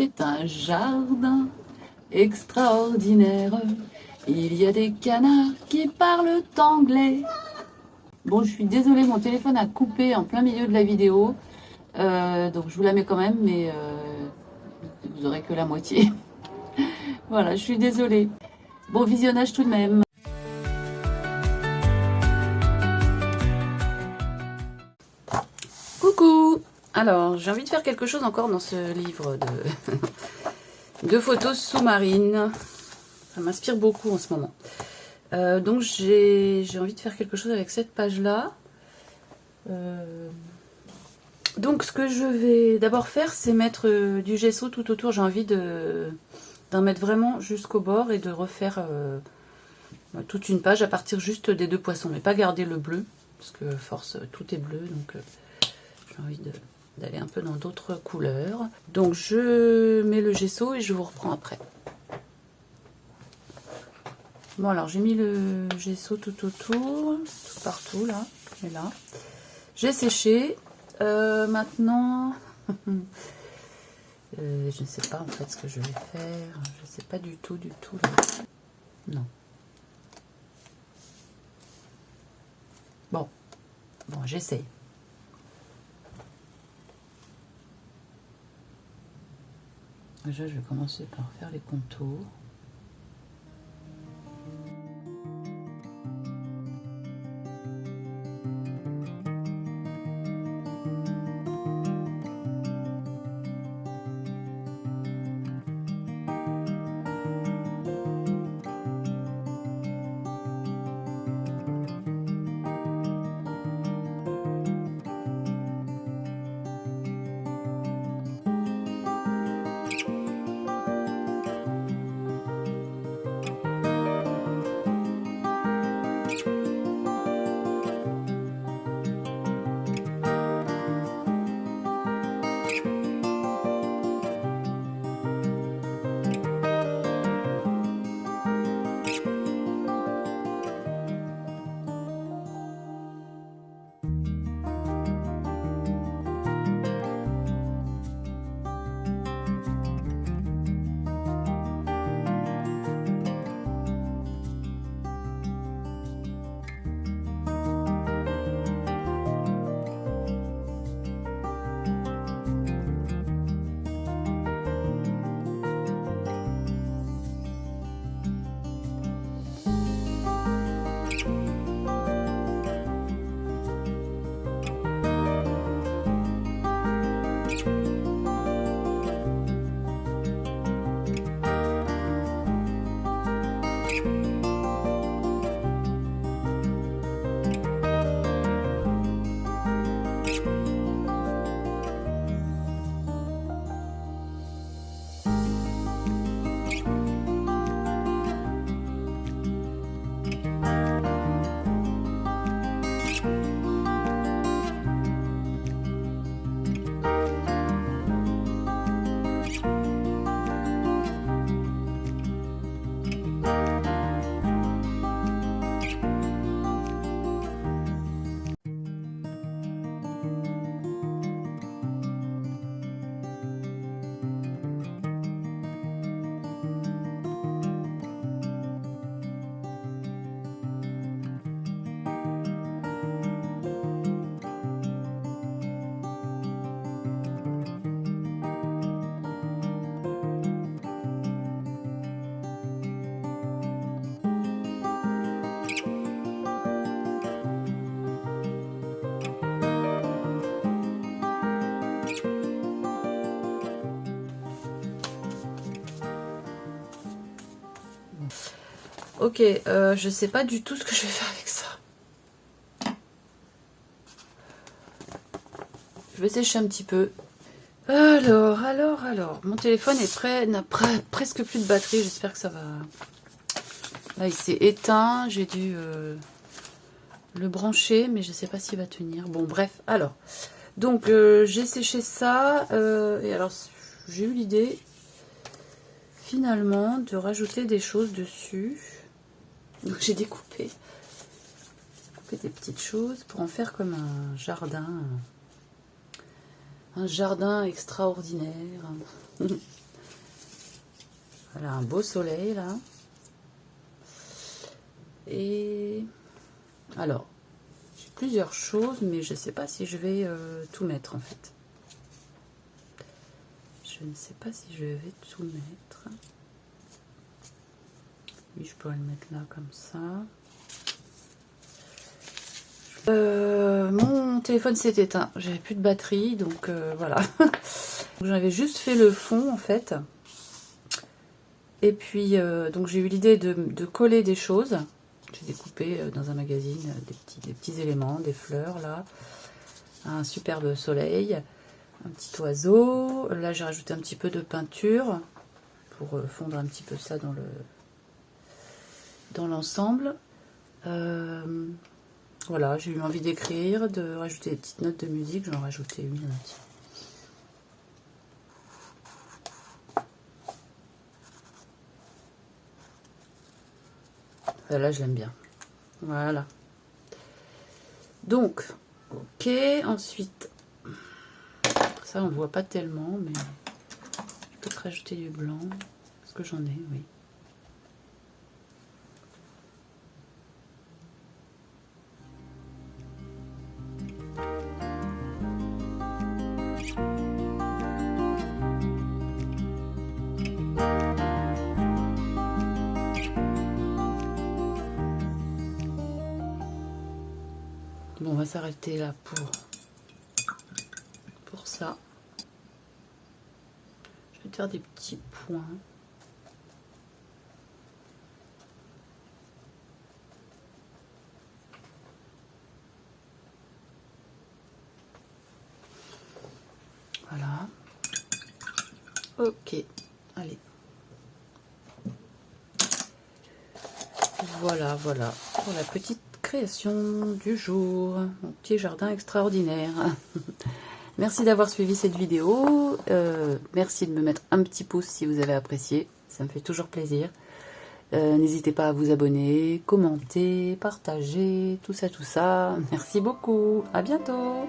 C'est un jardin extraordinaire. Il y a des canards qui parlent anglais. Bon, je suis désolée, mon téléphone a coupé en plein milieu de la vidéo. Donc je vous la mets quand même, mais vous aurez que la moitié. Voilà, je suis désolée. Bon visionnage tout de même. Coucou! Alors, j'ai envie de faire quelque chose encore dans ce livre de photos sous-marines. Ça m'inspire beaucoup en ce moment. Donc, j'ai envie de faire quelque chose avec cette page-là. Donc, ce que je vais d'abord faire, c'est mettre du gesso tout autour. J'ai envie d'en mettre vraiment jusqu'au bord et de refaire toute une page à partir juste des deux poissons. Mais pas garder le bleu, parce que force, tout est bleu. Donc, j'ai envie d'aller un peu dans d'autres couleurs. Donc je mets le gesso et je vous reprends après. Bon, alors j'ai mis le gesso tout autour, tout partout là, et là. J'ai séché. Maintenant, je ne sais pas en fait ce que je vais faire. Je ne sais pas du tout là. Non. Bon, j'essaye. Déjà, je vais commencer par faire les contours. Ok, je sais pas du tout ce que je vais faire avec ça. Je vais sécher un petit peu. Alors, mon téléphone est prêt, n'a presque plus de batterie. J'espère que ça va. Là, il s'est éteint. J'ai dû le brancher, mais je sais pas s'il va tenir. Bon, bref. Alors, donc j'ai séché ça. Et alors, j'ai eu l'idée finalement de rajouter des choses dessus. Donc j'ai découpé des petites choses pour en faire comme un jardin extraordinaire. Voilà, un beau soleil là. Et alors, j'ai plusieurs choses, mais je ne sais pas si je vais tout mettre en fait. Je ne sais pas si je vais tout mettre. Oui, je pourrais le mettre là comme ça. Mon téléphone s'est éteint, j'avais plus de batterie, donc voilà. J'avais juste fait le fond en fait. Et puis donc j'ai eu l'idée de coller des choses. J'ai découpé dans un magazine des petits éléments, des fleurs là, un superbe soleil, un petit oiseau. Là j'ai rajouté un petit peu de peinture pour fondre un petit peu ça dans l'ensemble. Voilà, j'ai eu envie d'écrire, de rajouter des petites notes de musique, j'en ai rajouté une. Là, je l'aime bien. Voilà. Donc, ok, ensuite, ça on voit pas tellement, mais je vais peut-être rajouter du blanc, parce que j'en ai, oui. Bon, on va s'arrêter là pour ça. Je vais te faire des petits points. Voilà. Ok, allez. Voilà, voilà, pour la petite création du jour. Mon petit jardin extraordinaire. Merci d'avoir suivi cette vidéo. Merci de me mettre un petit pouce si vous avez apprécié. Ça me fait toujours plaisir. N'hésitez pas à vous abonner, commenter, partager, tout ça, tout ça. Merci beaucoup. À bientôt.